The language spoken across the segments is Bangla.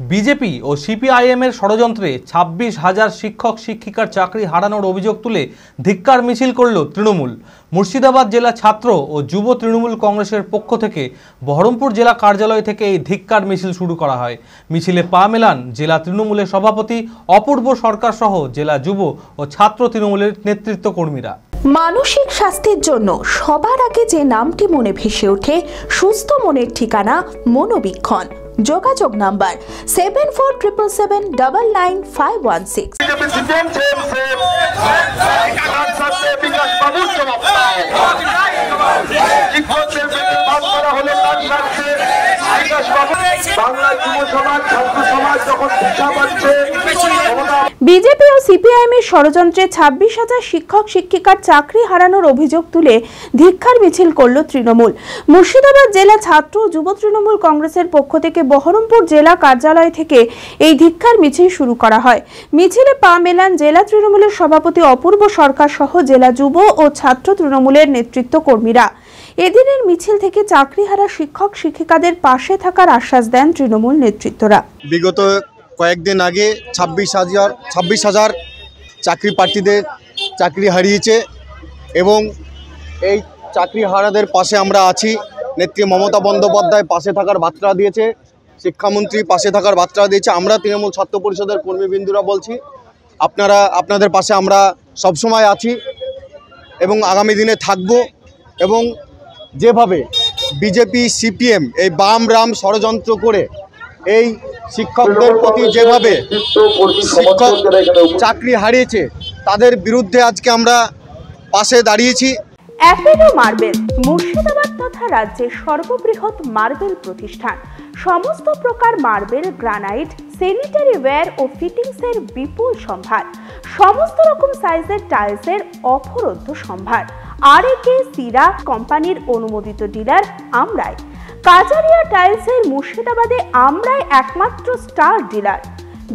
বিজেপি ও সিপিআইএমের ষড়যন্ত্রে ২৬,০০০ শিক্ষক শিক্ষিকার চাকরি হারানোর অভিযোগ তুলে ধিক্কার মিছিল করল তৃণমূল। মুর্শিদাবাদ জেলা ছাত্র ও যুব তৃণমূল কংগ্রেসের পক্ষ থেকে বহরমপুর জেলা কার্যালয় থেকে এই ধিক্কার মিছিল শুরু করা হয়। মিছিলে পা মেলান জেলা তৃণমূলের সভাপতি অপূর্ব সরকার সহ জেলা যুব ও ছাত্র তৃণমূলের নেতৃত্ব কর্মীরা। মানসিক স্বাস্থ্যের জন্য সবার আগে যে নামটি মনে ভেসে ওঠে, সুস্থ মনের ঠিকানা মনোবীক্ষণ। যোগাযোগ নাম্বার 7477799516। বিজেপি ও সিপিআইএম এর ষড়যন্ত্রে ২৬,০০০ শিক্ষক শিক্ষিকার চাকরি হারানোর অভিযোগ তুলে ধিক্কার মিছিল করল তৃণমূল। মুর্শিদাবাদ জেলা ছাত্র ও যুব তৃণমূল কংগ্রেসের পক্ষ থেকে বহরমপুর জেলা কার্যালয় থেকে এই ধিক্কার মিছিল শুরু করা হয়। মিছিলে পা মেলান জেলা তৃণমূলের সভাপতি অপূর্ব সরকার সহ জেলা যুব ও ছাত্র তৃণমূলের নেতৃত্ব কর্মীরা। এদিনের মিছিল থেকে চাকরিহারা শিক্ষক শিক্ষিকাদের পাশে থাকার আশ্বাস দেন তৃণমূল নেতৃত্বরা। বিগত কয়েকদিন আগে ২৬,০০০ চাকরি প্রার্থীদের চাকরি হারিয়েছে এবং এই চাকরি হারাদের পাশে আমরা আছি। নেত্রী মমতা বন্দ্যোপাধ্যায় পাশে থাকার বার্তা দিয়েছে, শিক্ষামন্ত্রী পাশে থাকার বার্তা দিয়েছে। আমরা তৃণমূল ছাত্র পরিষদের কর্মীবৃন্দুরা বলছি, আপনাদের পাশে আমরা সবসময় আছি এবং আগামী দিনে থাকব। এবং যেভাবে বিজেপি সিপিএম এই বাম রাম ষড়যন্ত্র করে এই শিক্ষকদের প্রতি যেভাবে শিক্ষক চাকরি হারিয়েছে, তাদের বিরুদ্ধে আজকে আমরা পাশে দাঁড়িয়েছি। অ্যাপেলো মার্বেল মুর্শিদাবাদ তথা রাজ্যের সর্ববৃহৎ মার্বেল প্রতিষ্ঠান। সমস্ত প্রকার মার্বেল, গ্রানাইট, স্যানিটারি ওয়্যার ও ফিটিংসের বিপুল সম্ভার। সমস্ত রকম সাইজের টাইলসের অফুরন্ত সম্ভার। আর.এ.কে সিরা কোম্পানির অনুমোদিত ডিলার আমরাই। কাজারিয়া টাইলসের মুর্শিদাবাদে আমরাই একমাত্র স্টার ডিলার।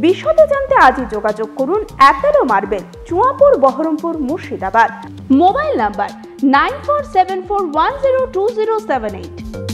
বিশদে জানতে আজই যোগাযোগ করুন Apollo marble, Chuapur, Baharampur, Murshidabad. Mobile number 9474102078।